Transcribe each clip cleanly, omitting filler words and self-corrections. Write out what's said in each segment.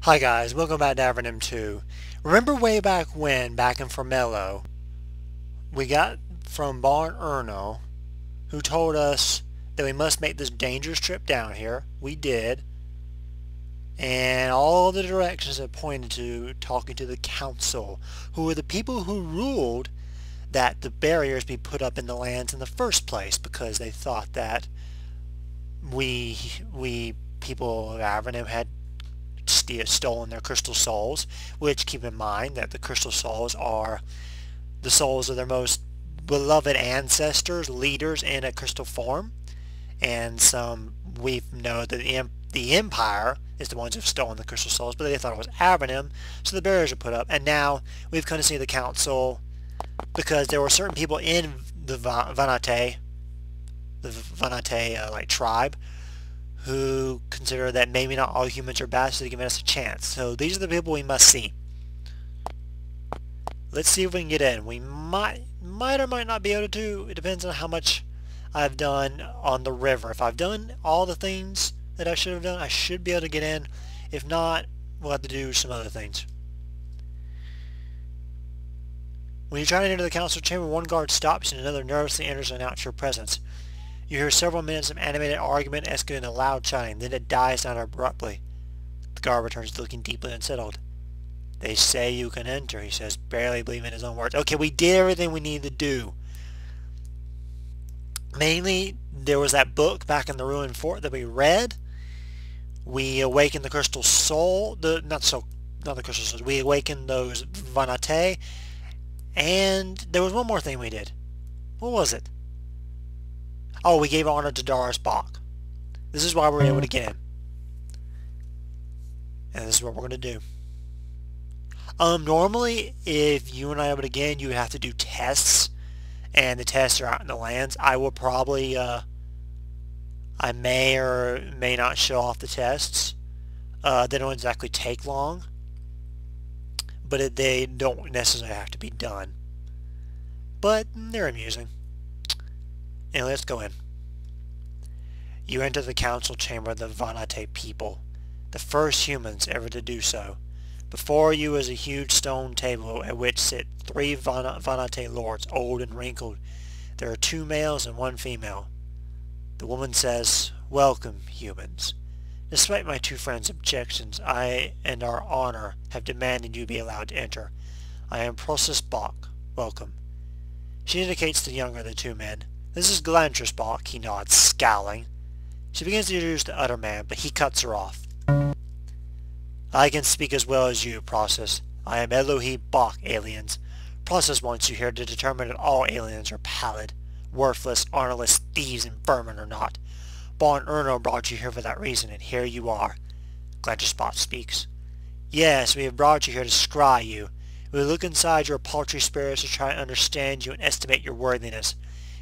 Hi guys, welcome back to Avernum 2. Remember way back when, back in Formello, we got from Barn Erno, who told us that we must make this dangerous trip down here. We did. And all the directions that pointed to talking to the council, who were the people who ruled that the barriers be put up in the lands in the first place, because they thought that we people of Avernum had stolen their crystal souls, which, keep in mind that the crystal souls are the souls of their most beloved ancestors, leaders in a crystal form, and we know that the Empire is the ones who've stolen the crystal souls, but they thought it was Avernum, so the barriers are put up. And now we've come to see the council, because there were certain people in the Vanate like tribe, who consider that maybe not all humans are bad, so they're giving us a chance. So these are the people we must see. Let's see if we can get in. We might or might not be able to. It depends on how much I've done on the river. If I've done all the things that I should have done, I should be able to get in. If not, we'll have to do some other things. When you try to enter the council chamber, one guard stops and another nervously enters and announces your presence. You hear several minutes of animated argument escalating into loud shouting, then it dies down abruptly. The guard returns looking deeply unsettled. They say you can enter, he says, barely believing his own words. Okay, we did everything we needed to do. Mainly, there was that book back in the ruined fort that we read. We awakened the crystal soul, not the crystal souls. We awakened those Vanate, and there was one more thing we did. What was it? Oh, we gave honor to Doris Bach. This is why we're able to get in. And this is what we're going to do. Normally, if you and I are able to get in, you would have to do tests. And the tests are out in the lands. I will probably, I may or may not show off the tests. They don't exactly take long. But they don't necessarily have to be done. But they're amusing. And let's go in. You enter the council chamber of the Vanate people, the first humans ever to do so. Before you is a huge stone table at which sit 3 Vanate lords, old and wrinkled. There are 2 males and 1 female. The woman says, "Welcome, humans. Despite my 2 friends' objections, I and our honor have demanded you be allowed to enter. I am Process Bach. Welcome." She indicates the younger of the 2 men. "This is Galantris Bach," he nods, scowling. She begins to introduce the other man, but he cuts her off. "I can speak as well as you, Process. I am Elohi Bach, aliens. Process wants you here to determine if all aliens are pallid, worthless, honorless, thieves, and vermin or not. Bon Erno brought you here for that reason, and here you are." Galantris Bach speaks. "Yes, we have brought you here to scry you. We will look inside your paltry spirits to try and understand you and estimate your worthiness.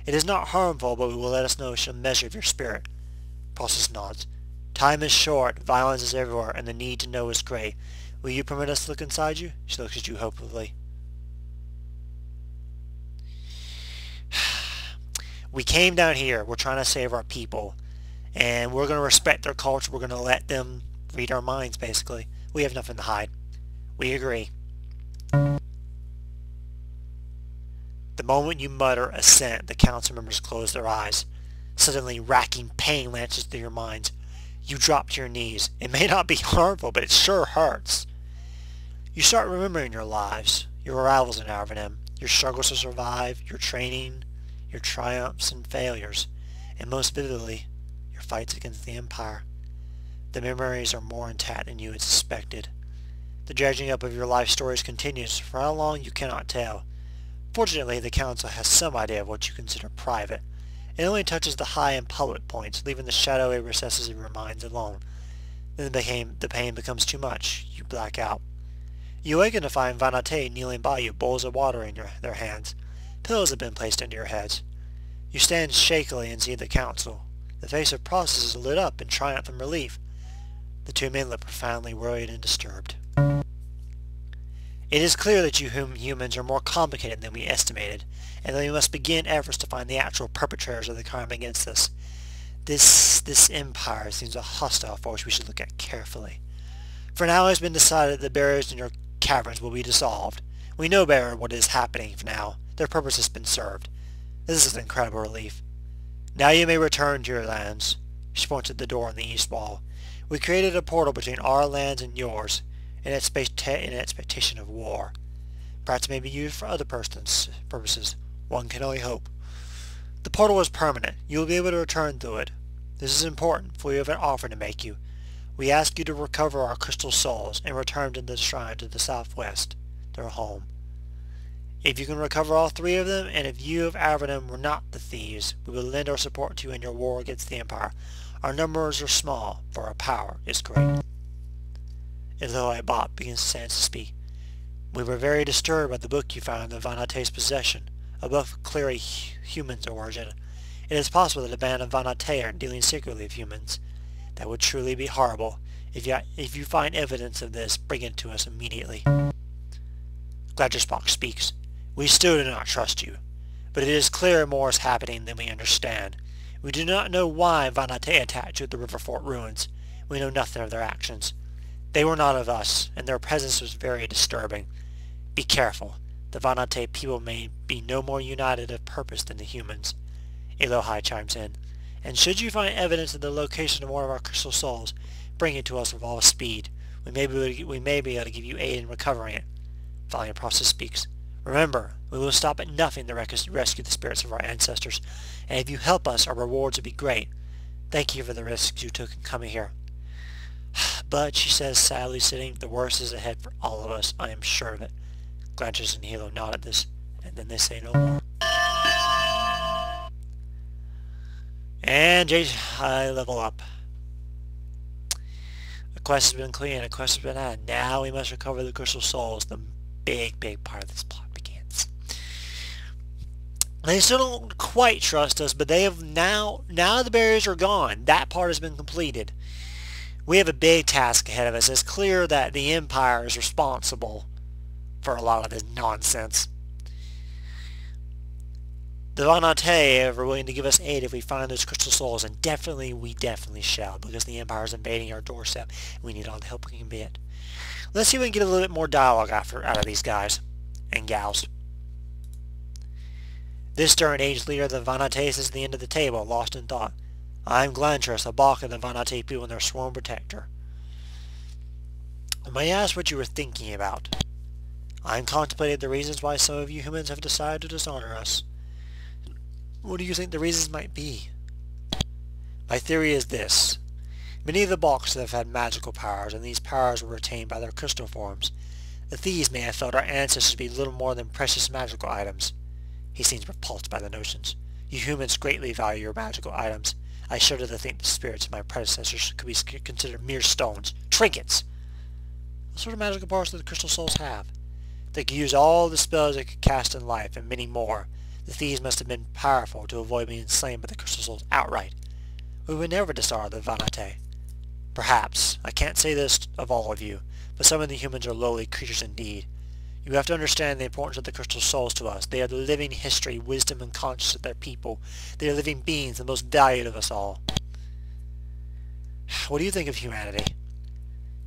It is not harmful, but we will let us know some measure of your spirit." Process nods. "Time is short, violence is everywhere, and the need to know is great. Will you permit us to look inside you?" She looks at you hopefully. We came down here. We're trying to save our people. And we're going to respect their culture. We're going to let them read our minds, basically. We have nothing to hide. We agree. The moment you mutter assent, the council members close their eyes. Suddenly, racking pain lances through your minds. You drop to your knees. It may not be harmful, but it sure hurts. You start remembering your lives, your arrivals in Avernum, your struggles to survive, your training, your triumphs and failures, and most vividly, your fights against the Empire. The memories are more intact than you had suspected. The dredging up of your life stories continues. For how long, you cannot tell. Fortunately, the council has some idea of what you consider private. It only touches the high and public points, leaving the shadowy recesses of your minds alone. Then the pain becomes too much. You black out. You awaken to find Vanate kneeling by you, bowls of water in their hands. Pillows have been placed under your heads. You stand shakily and see the council. The face of Process is lit up in triumph and relief. The 2 men look profoundly worried and disturbed. "It is clear that you humans are more complicated than we estimated, and that we must begin efforts to find the actual perpetrators of the crime against us. This empire seems a hostile force we should look at carefully. For now it has been decided that the barriers in your caverns will be dissolved. We know better what is happening for now. Their purpose has been served. This is an incredible relief. Now you may return to your lands. She points at the door on the east wall. We created a portal between our lands and yours in expectation of war. Perhaps it may be used for other purposes. One can only hope. The portal is permanent. You will be able to return through it. This is important, for we have an offer to make you. We ask you to recover our crystal souls and return to the shrine to the southwest, their home. If you can recover all 3 of them, and if you of Avernum were not the thieves, we will lend our support to you in your war against the Empire. Our numbers are small, for our power is great. Eloi Bot begins to speak. We were very disturbed by the book you found in the Vanate's possession, a book of clearly human's origin. It is possible that the band of Vanate are dealing secretly with humans. That would truly be horrible. If you find evidence of this, bring it to us immediately. Gladgersbach speaks. We still do not trust you, but it is clear more is happening than we understand. We do not know why Vanate attacked you at the River Fort ruins. We know nothing of their actions. They were not of us, and their presence was very disturbing. Be careful. The Vanate people may be no more united of purpose than the humans. Elohai chimes in. And should you find evidence of the location of one of our crystal souls, bring it to us with all speed. We may be able to give you aid in recovering it. Valiant Process speaks. Remember, we will stop at nothing to rescue the spirits of our ancestors, and if you help us, our rewards will be great. Thank you for the risks you took in coming here. But, she says, sadly sitting, the worst is ahead for all of us. I am sure of it. Gladges and Hilo nod at this, and then they say no more. And I level up. A quest has been cleared, a quest has been added. Now we must recover the crystal souls. The big part of this plot begins. They still don't quite trust us, but they have now the barriers are gone. That part has been completed. We have a big task ahead of us. It's clear that the Empire is responsible for a lot of this nonsense. The Vanate are willing to give us aid if we find those crystal souls, and we definitely shall, because the Empire is invading our doorstep. We need all the help we can get. Let's see if we can get a little bit more dialogue out of these guys and gals. This stern aged leader of the Vanates is at the end of the table, lost in thought. I am Glantris, a Balk of the Vanate people and their sworn protector. May I ask what you were thinking about? I am contemplating the reasons why some of you humans have decided to dishonor us. What do you think the reasons might be? My theory is this. Many of the Balks have had magical powers, and these powers were retained by their crystal forms. The thieves may have felt our ancestors to be little more than precious magical items. He seems repulsed by the notions. You humans greatly value your magical items. I shudder to think the spirits of my predecessors could be considered mere stones, trinkets. What sort of magical powers do the crystal souls have? They could use all the spells they could cast in life, and many more. The thieves must have been powerful to avoid being slain by the crystal souls outright. We would never dishonor the Vanate. Perhaps. I can't say this of all of you, but some of the humans are lowly creatures indeed. You have to understand the importance of the crystal souls to us. They are the living history, wisdom, and conscience of their people. They are living beings, the most valued of us all. What do you think of humanity?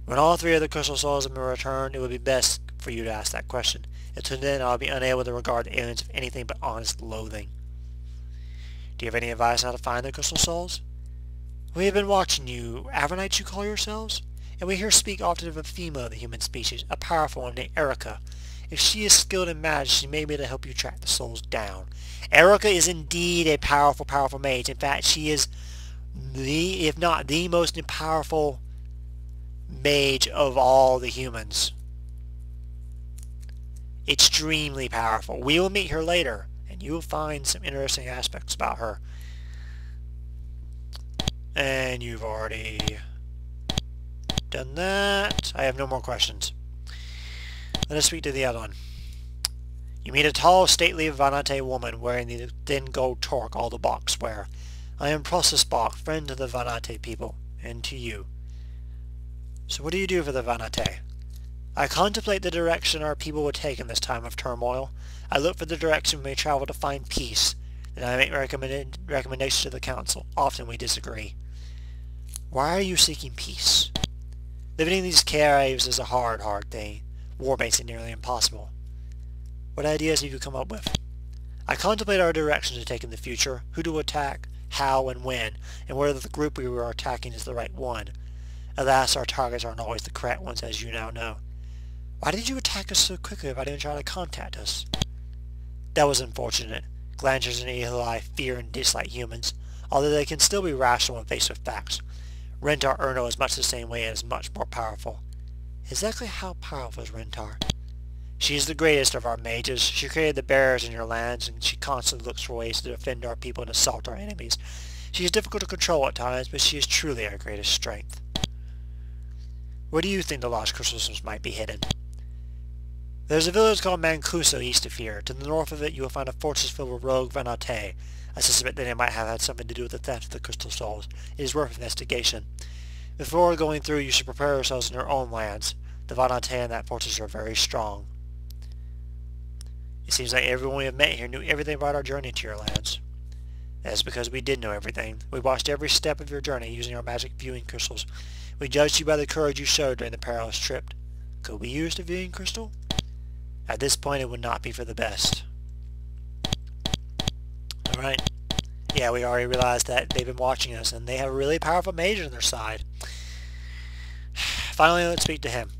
When all 3 of the crystal souls have been returned, it would be best for you to ask that question. Until then, I'll be unable to regard the aliens with anything but honest loathing. Do you have any advice on how to find the crystal souls? We have been watching you, Avernites you call yourselves, and we hear speak often of a female of the human species, a powerful one named Erica. If she is skilled in magic, she may be able to help you track the souls down. Erica is indeed a powerful mage. In fact, she is if not the most powerful mage of all the humans. Extremely powerful. We will meet her later, and you will find some interesting aspects about her. And you've already done that. I have no more questions. Let us speak to the other one. You meet a tall, stately Vanate woman wearing the thin gold torque all the Balks wear. I am Process Balk, friend to the Vanate people, and to you. So what do you do for the Vanate? I contemplate the direction our people will take in this time of turmoil. I look for the direction we may travel to find peace. Then I make recommendations to the council. Often we disagree. Why are you seeking peace? Living in these caves is a hard thing. War makes it nearly impossible. What ideas have you come up with? I contemplate our direction to take in the future, who to attack, how and when, and whether the group we were attacking is the right one. Alas, our targets aren't always the correct ones, as you now know. Why did you attack us so quickly without even trying to contact us? That was unfortunate. Glancers and Eli fear and dislike humans, although they can still be rational when faced with facts. Rentar Erno is much the same way and is much more powerful. Exactly how powerful is Rentar? She is the greatest of our mages. She created the bearers in your lands, and she constantly looks for ways to defend our people and assault our enemies. She is difficult to control at times, but she is truly our greatest strength. Where do you think the lost crystals might be hidden? There's a village called Mancuso east of here. To the north of it you will find a fortress filled with rogue Vanate. I suspect that they might have had something to do with the theft of the crystal souls. It is worth investigation. Before going through, you should prepare yourselves in your own lands. The Vanate in that fortress are very strong. It seems like everyone we have met here knew everything about our journey to your lands. That is because we did know everything. We watched every step of your journey using our magic viewing crystals. We judged you by the courage you showed during the perilous trip. Could we use the viewing crystal? At this point, it would not be for the best. Alright. Yeah, we already realized that they've been watching us, and they have a really powerful mage on their side. Finally, let's speak to him.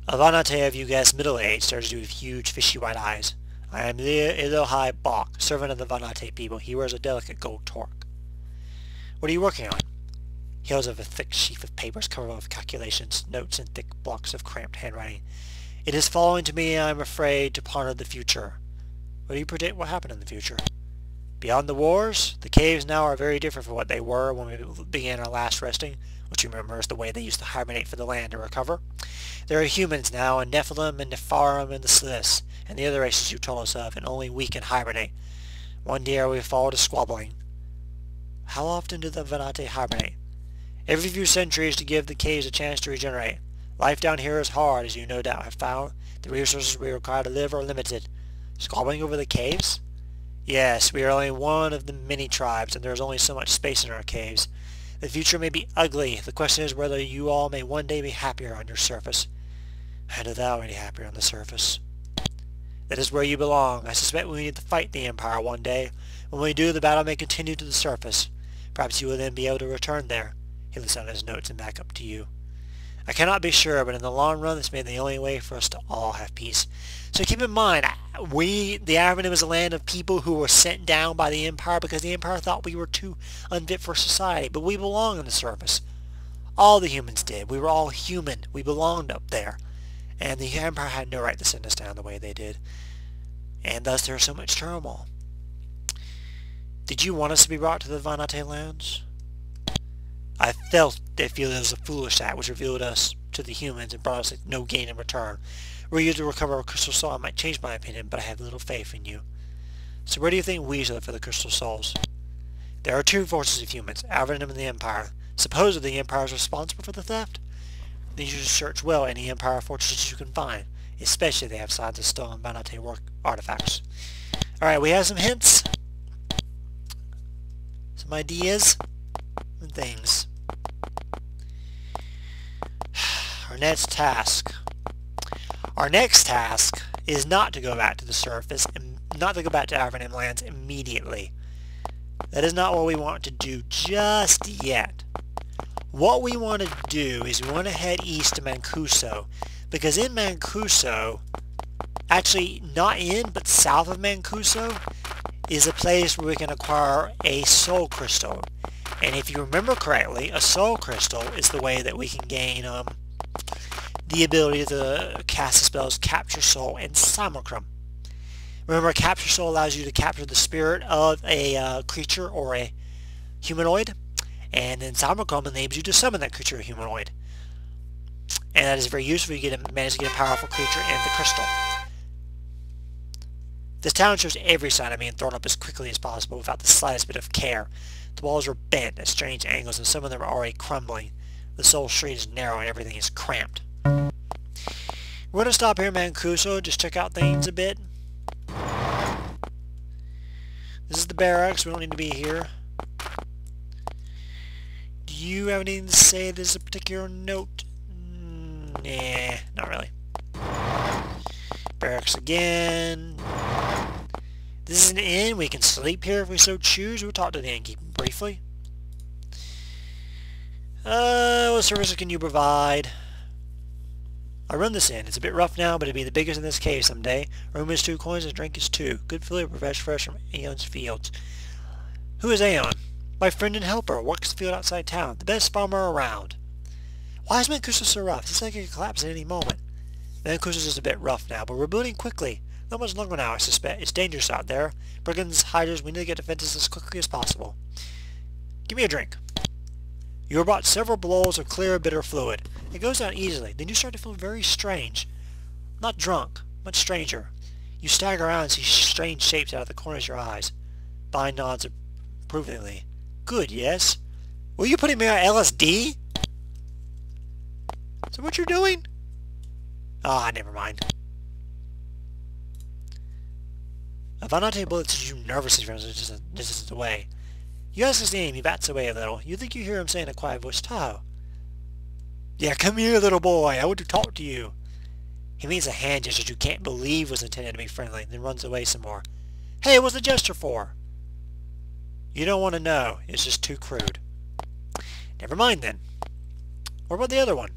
A Vanate of you guessed middle-aged, starts with huge fishy white eyes. I am Elohai Bach, servant of the Vanate people. He wears a delicate gold torque. What are you working on? He holds up a thick sheaf of papers covered with calculations, notes, and thick blocks of cramped handwriting. It is following to me, I am afraid, to ponder the future. What do you predict will happen in the future? Beyond the wars, the caves now are very different from what they were when we began our last resting, which you remember is the way they used to hibernate for the land to recover. There are humans now, and Nephilim and Nepharim and the Sliths, and the other races you told us of, and only we can hibernate. One day we fall to squabbling. How often do the Vanate hibernate? Every few centuries to give the caves a chance to regenerate. Life down here is hard, as you no doubt have found. The resources we require to live are limited. Squabbling over the caves? Yes, we are only one of the many tribes, and there is only so much space in our caves. The future may be ugly. The question is whether you all may one day be happier on your surface. And are thou already happier on the surface? That is where you belong. I suspect we need to fight the Empire one day. When we do, the battle may continue to the surface. Perhaps you will then be able to return there. He looks down at his notes and back up to you. I cannot be sure, but in the long run, this may be the only way for us to all have peace. So keep in mind, the Avernum is a land of people who were sent down by the Empire because the Empire thought we were too unfit for society, but we belong on the surface. All the humans did. We were all human. We belonged up there. And the Empire had no right to send us down the way they did. And thus there is so much turmoil. Did you want us to be brought to the Vanate lands? I felt they feel it was a foolish act which revealed us to the humans and brought us no gain in return. Were you to recover a crystal soul, I might change my opinion, but I have little faith in you. So where do you think we should look for the crystal souls? There are two forces of humans, Avernum and the Empire. Supposedly the Empire is responsible for the theft. Then you should search well any Empire fortresses you can find, especially if they have signs of stolen Vanate work artifacts. Alright, we have some hints, some ideas, and things. Our next task is not to go back to the surface and not to go back to Avernum lands immediately. That is not what we want to do just yet. What we want to do is we want to head east to Mancuso, because in Mancuso, actually not in but south of Mancuso, is a place where we can acquire a soul crystal. And if you remember correctly, a soul crystal is the way that we can gain the ability to cast the spells Capture Soul and Simulacrum. Remember, Capture Soul allows you to capture the spirit of a creature or a humanoid, and then Simulacrum enables you to summon that creature or humanoid. And that is very useful if you manage to get a powerful creature and the crystal. This town shows every sign of being thrown up as quickly as possible without the slightest bit of care. The walls are bent at strange angles, and some of them are already crumbling. The soul street is narrow and everything is cramped. We're going to stop here in Mancuso, just check out things a bit. This is the barracks, we don't need to be here. Do you have anything to say? There's a particular note? Nah, not really. Barracks again. This is an inn. We can sleep here if we so choose. We'll talk to the innkeeper briefly. What services can you provide? I run this inn. It's a bit rough now, but it'll be the biggest in this cave someday. Room is 2 coins and drink is 2. Good fillet fresh from Aeon's fields. Who is Aeon? My friend and helper. Works the field outside town. The best farmer around. Why is Mancuso so rough? It's like it could collapse at any moment. Mancuso's just a bit rough now, but we're building quickly. Not much longer now, I suspect. It's dangerous out there. Brigands, hiders, we need to get defenses as quickly as possible. Give me a drink. You are brought several bowls of clear, bitter fluid. It goes down easily. Then you start to feel very strange. Not drunk, much stranger. You stagger around and see strange shapes out of the corners of your eyes. Vine nods approvingly. Good, yes. Were you putting me on LSD? Is that what you're doing? Ah, never mind. Avanate bullets you nervously from distance away. You ask his name, he bats away a little. You think you hear him say in a quiet voice, Tao. Yeah, come here, little boy. I want to talk to you. He makes a hand gesture you can't believe was intended to be friendly, then runs away some more. Hey, what's the gesture for? You don't want to know. It's just too crude. Never mind then. What about the other one?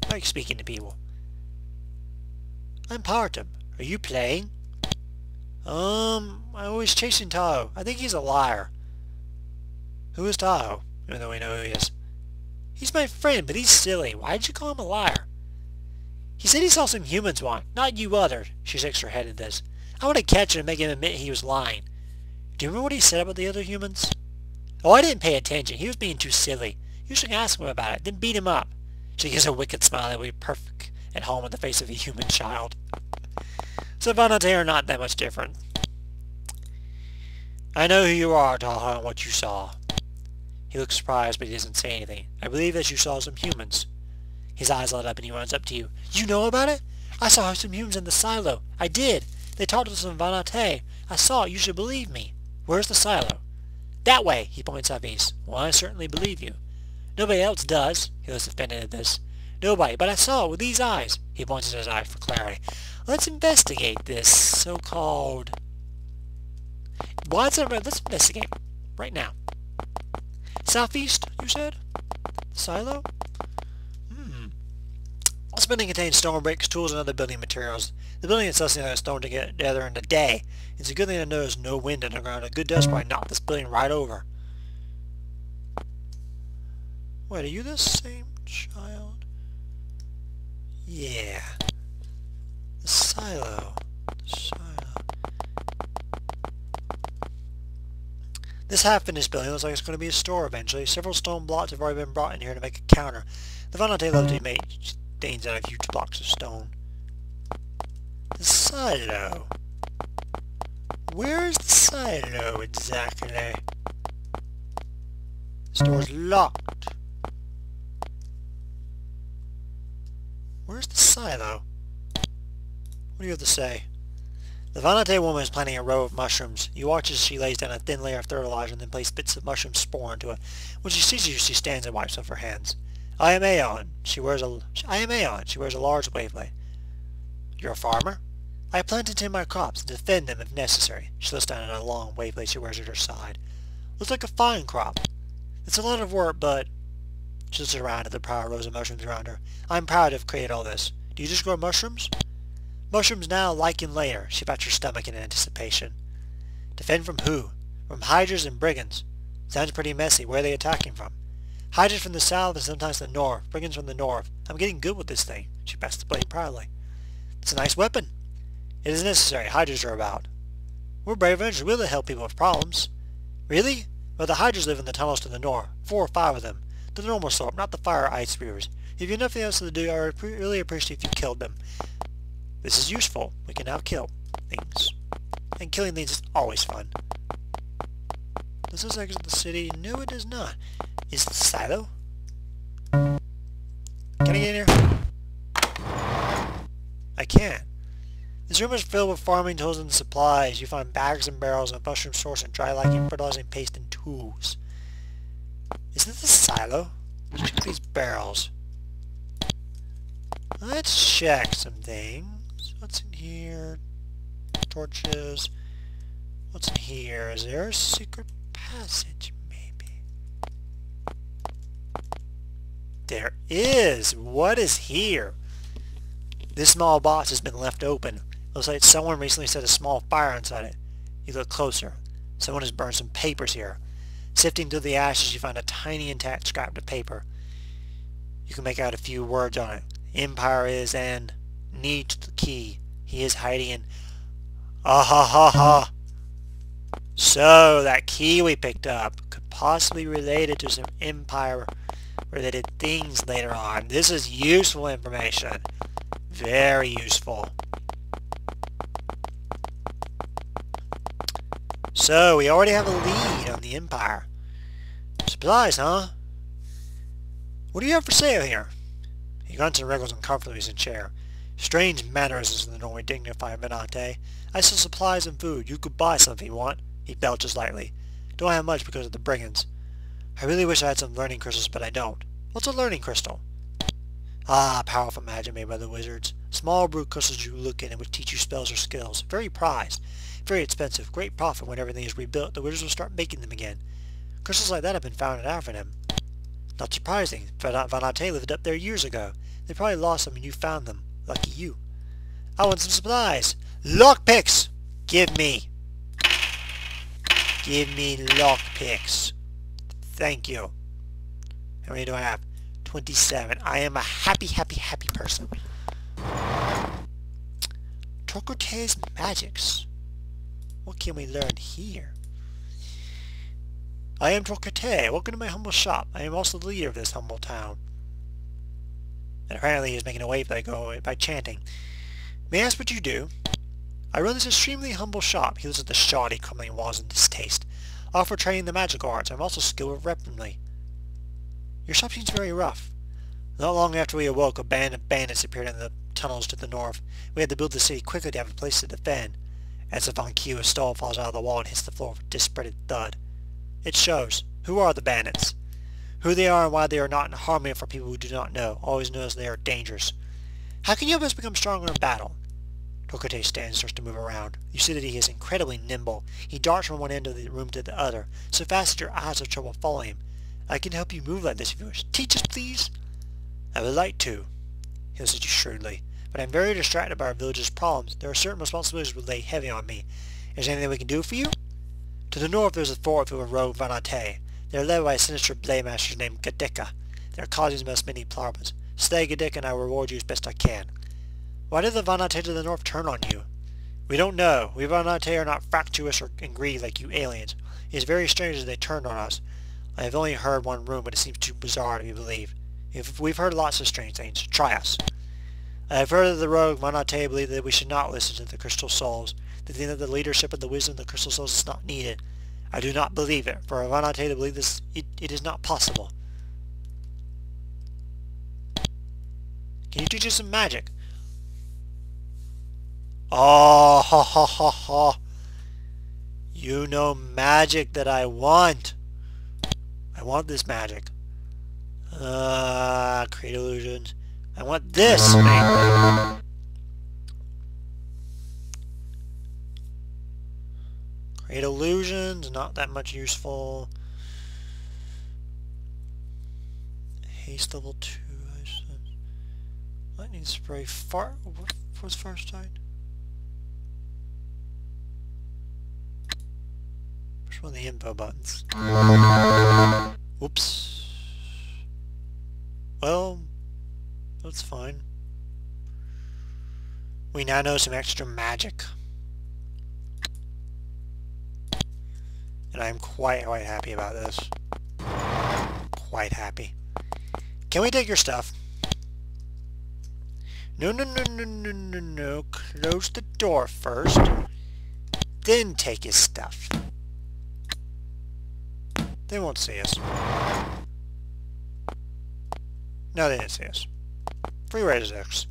I like speaking to people. I'm Partum. Are you playing? I'm always chasing Tao. I think he's a liar. Who is Tao? Even though we know who he is. He's my friend, but he's silly. Why'd you call him a liar? He said he saw some humans once, not you other. She shakes her head at this. I want to catch him and make him admit he was lying. Do you remember what he said about the other humans? Oh, I didn't pay attention. He was being too silly. You should ask him about it, then beat him up. She gives a wicked smile that would be perfect at home in the face of a human child. Savannah are not that much different. I know who you are, Taha, and what you saw. He looks surprised, but he doesn't say anything. I believe that you saw some humans. His eyes light up and he runs up to you. You know about it? I saw some humans in the silo. I did. They talked to some Vanate. I saw it. You should believe me. Where's the silo? That way, he points up east. Well, I certainly believe you. Nobody else does. He looks offended at this. Nobody, but I saw it with these eyes. He points at his eye for clarity. Let's investigate this so-called... Let's investigate. Right now. Southeast, you said? Silo? This building contains stone bricks, tools, and other building materials. The building itself seems like a stone to get together in a day. It's a good thing to know there's no wind underground. A good dust probably knocked this building right over. Wait, are you the same child? Yeah. The silo. This half-finished building looks like it's going to be a store eventually. Several stone blocks have already been brought in here to make a counter. The Vanate love to be made things out of huge blocks of stone. The silo. Where is the silo exactly? The store's locked. Where's the silo? What do you have to say? The Vanate woman is planting a row of mushrooms. You watch as she lays down a thin layer of fertilizer and then places bits of mushroom spore into it. When she sees you, she stands and wipes off her hands. I am Aeon. She wears a large wavelet. You're a farmer? I plant and tend my crops and defend them if necessary. She looks down at a long wavelet she wears at her side. Looks like a fine crop. It's a lot of work, but... She looks around at the proud rows of mushrooms around her. I'm proud to have created all this. Do you just grow mushrooms? Mushrooms now, lichen later. She pats her stomach in anticipation. Defend from who? From hydras and brigands. Sounds pretty messy. Where are they attacking from? Hydras from the south and sometimes the north. Brigands from the north. I'm getting good with this thing. She passed the blade proudly. It's a nice weapon. It is necessary. Hydras are about. We're brave rangers. We'll help people with problems. Really? Well, the hydras live in the tunnels to the north. 4 or 5 of them. The normal sort, not the fire ice spewers. If you have nothing else to do, I would really appreciate if you killed them. This is useful. We can now kill things. And killing things is always fun. Does this exit the city? No, it does not. Is it the silo? Can I get in here? I can't. This room is filled with farming tools and supplies. You find bags and barrels of mushroom source and dry lichen, fertilizing paste, and tools. Isn't this a silo? Let's check these barrels. Let's check some things. What's in here? Torches. What's in here? Is there a secret passage, maybe? There is! What is here? This small box has been left open. Looks like someone recently set a small fire inside it. You look closer. Someone has burned some papers here. Sifting through the ashes, you find a tiny intact scrap of paper. You can make out a few words on it. Empire is and needs the key. He is hiding in... Ah ha ha ha! So, that key we picked up could possibly be related to some Empire-related things later on. This is useful information. Very useful. So, we already have a lead on the Empire. Supplies, huh? What do you have for sale here? He grunts and wriggles uncomfortably in his chair. Strange mannerisms in the normally dignified Venate. I sell supplies and food. You could buy some if you want. He belches lightly. Don't have much because of the brigands. I really wish I had some learning crystals, but I don't. What's a learning crystal? Ah, powerful magic made by the wizards. Small brute crystals you look in and which teach you spells or skills. Very prized. Very expensive. Great profit when everything is rebuilt. The wizards will start making them again. Crystals like that have been found at Avernum. Not surprising. Venate lived up there years ago. They probably lost them and you found them. Lucky you. I want some supplies. Lockpicks! Give me. Give me lockpicks. Thank you. How many do I have? 27. I am a happy, happy, happy person. Torquete's magics. What can we learn here? I am Torquete. Welcome to my humble shop. I am also the leader of this humble town. And apparently he is making a wave by chanting. May I ask what you do? I run this extremely humble shop. He looks at the shoddy, crumbling walls in distaste. I offer training in the magical arts. I'm also skilled with weaponry. Your shop seems very rough. Not long after we awoke, a band of bandits appeared in the tunnels to the north. We had to build the city quickly to have a place to defend. As the Mancuso stall falls out of the wall and hits the floor with a disparate thud. It shows. Who are the bandits? Who they are and why they are not in harmony for people who do not know. Always knows they are dangerous. How can you help us become stronger in battle? Torquete stands and starts to move around. You see that he is incredibly nimble. He darts from one end of the room to the other, so fast that your eyes have trouble following him. I can help you move like this if you wish. Teach us, please. I would like to. He looks at you shrewdly. But I am very distracted by our village's problems. There are certain responsibilities that would lay heavy on me. Is there anything we can do for you? To the north there is a fort filled with rogue Venate. They are led by a sinister blade master named Gadeka. They are causing most many problems. Stay, Gadeka, and I will reward you as best I can. Why did the Venate to the north turn on you? We don't know. We Venate are not fractious and greedy like you aliens. It is very strange that they turned on us. I have only heard one rumor, but it seems too bizarre to be believed. We've heard lots of strange things. Try us. I have heard that the rogue Venate believe that we should not listen to the Crystal Souls. They think that the leadership and the wisdom of the Crystal Souls is not needed. I do not believe it. For a Venate to believe this, it is not possible. Can you teach us some magic? Oh, ha ha ha ha. You know magic that I want. I want this magic. Create illusions. I want this. Create illusions, not that much useful. Haste level 2. Lightning spray. What was first sight? Push one of the info buttons. Whoops. Well, that's fine. We now know some extra magic. And I'm quite happy about this. Quite happy. Can we take your stuff? No, no, no, no, no, no, no. Close the door first. Then take his stuff. They won't see us. No, they didn't see us. Free Razors.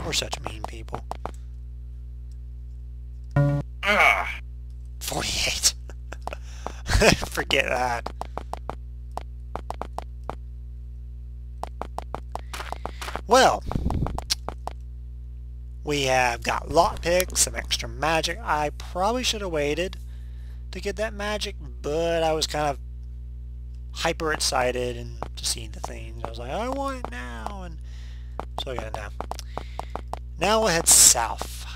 We're such mean people. 48. Forget that. Well, we have got lockpicks, some extra magic. I probably should have waited to get that magic, but I was kind of hyper excited and to see the things. I was like, I want it now, and so I got it now. Now we'll head south.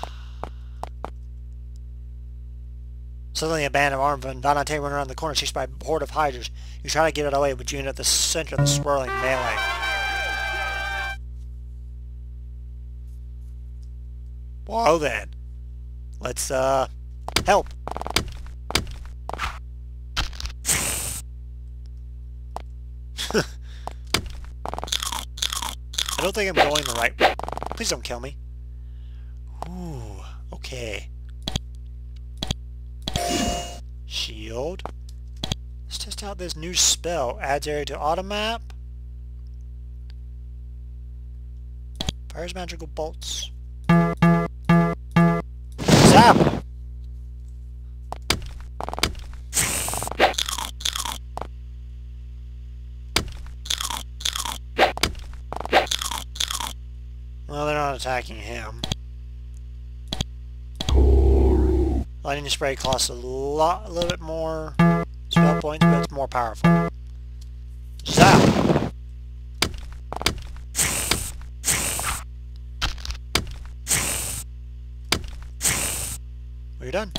Suddenly a band of armed Vanate run around the corner, chased by a horde of hydras. You try to get it away, but you end at the center of the swirling melee. Well then, let's help. I don't think I'm going the right way. Please don't kill me. Ooh, okay. Shield. Let's test out this new spell. Adds area to auto map. Fires magical bolts. Zap! Well, they're not attacking him. Lightning spray costs a little bit more spell points, but it's more powerful. Zap! We're done.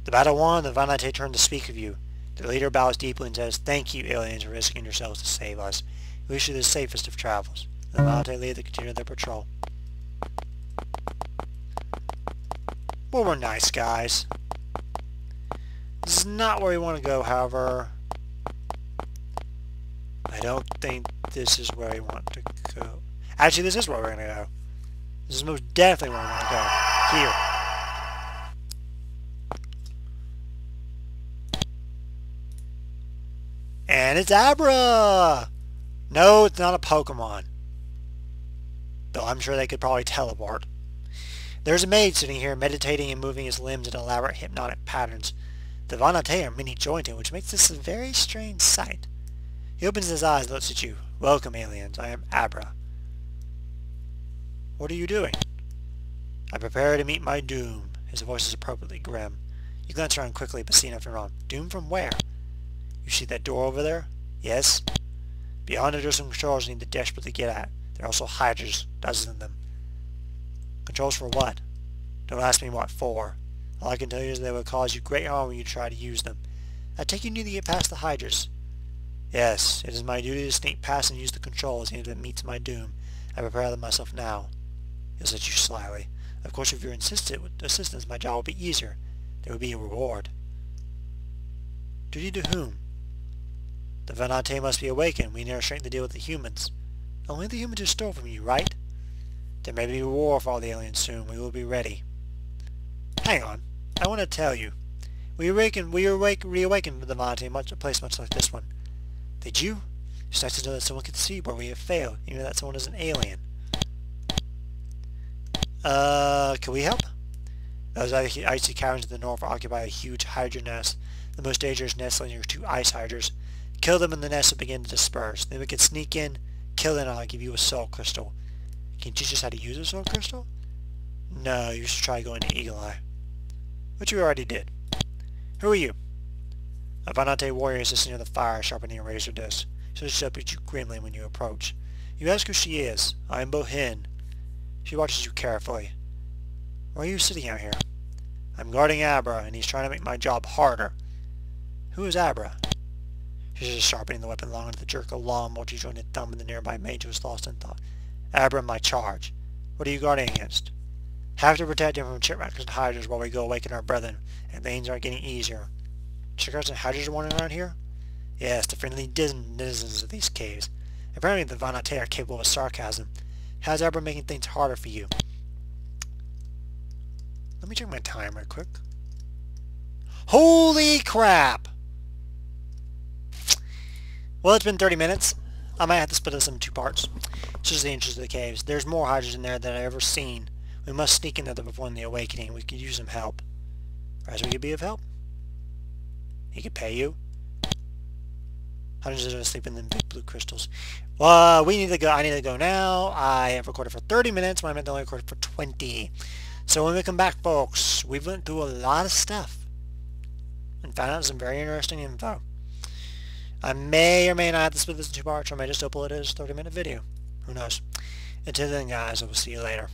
The battle won, the Vanate turned to speak of you. Their leader bows deeply and says, "Thank you, aliens, for risking yourselves to save us. We wish you the safest of travels." The Vanate lead to continue their patrol. Well, we're nice guys. This is not where we want to go, however. I don't think this is where we want to go. Actually, this is where we're going to go. This is most definitely where we want to go. Here. And it's Abra! No, it's not a Pokemon. Though I'm sure they could probably teleport. There's a maid sitting here meditating and moving his limbs in elaborate hypnotic patterns. The Vanate are many-jointed, which makes this a very strange sight. He opens his eyes and looks at you. "Welcome, aliens. I am Abra." "What are you doing?" "I prepare to meet my doom." His voice is appropriately grim. You glance around quickly, but see nothing wrong. "Doom from where?" "You see that door over there?" "Yes." "Beyond it are some controls you need to desperately get at. There are also hydras, dozens of them." "Controls for what?" "Don't ask me what for. All I can tell you is they will cause you great harm when you try to use them. I take you need to get past the hydras." "Yes, it is my duty to sneak past and use the controls, even if it meets my doom. I prepare them myself now." He'll at you slyly. "Of course, if you're insistent with assistance, my job will be easier. There will be a reward." "Duty to whom?" "The Vanate must be awakened. We need our strength to deal with the humans." "Only the humans who stole from you, right?" "There may be a war for all the aliens soon. We will be ready." "Hang on. I want to tell you. We reawakened with the Vanate, a place much like this one." "Did you? It's nice to know that someone can see where we have failed, even if that someone is an alien." Can we help?" "Those icy caverns to the north occupy a huge hydra nest. The most dangerous nestling are 2 ice hydras. Kill them and the nest will begin to disperse. Then we can sneak in, kill them, and I'll give you a soul crystal." "Can you teach us how to use a soul crystal?" "No, you should try going to Eagle Eye." "Which you already did." "Who are you?" A Vanate warrior is sitting near the fire, sharpening a razor disc. She looks up at you grimly when you approach. You ask who she is. "I am Bohin." She watches you carefully. "Why are you sitting out here?" "I'm guarding Abra, and he's trying to make my job harder." "Who is Abra?" She's just sharpening the weapon long enough to jerk a long, multi-jointed thumb in the nearby mage who was lost in thought. "Abra, my charge. What are you guarding against?" "Have to protect him from chipmunks and hydras while we go awaken our brethren, and things aren't getting easier." "Chipmunks and hydras are wandering around here?" "Yes, the friendly denizens of these caves. Apparently the Vanate are capable of sarcasm. How's Abra making things harder for you?" Let me check my time real quick. Holy crap! Well, it's been 30 minutes. I might have to split this into 2 parts. It's just the entrance of the caves. There's more hydras in there than I've ever seen. We must sneak in there to perform the awakening. We could use some help. Perhaps we could be of help. He could pay you. Hundreds of us sleep in them big blue crystals. Well, we need to go. I need to go now. I have recorded for 30 minutes when I meant to only record for 20. So when we come back, folks, we've went through a lot of stuff and found out some very interesting info. I may or may not have to split this in 2 parts, or I may just upload it as a 30-minute video. Who knows? Until then, guys, I will see you later.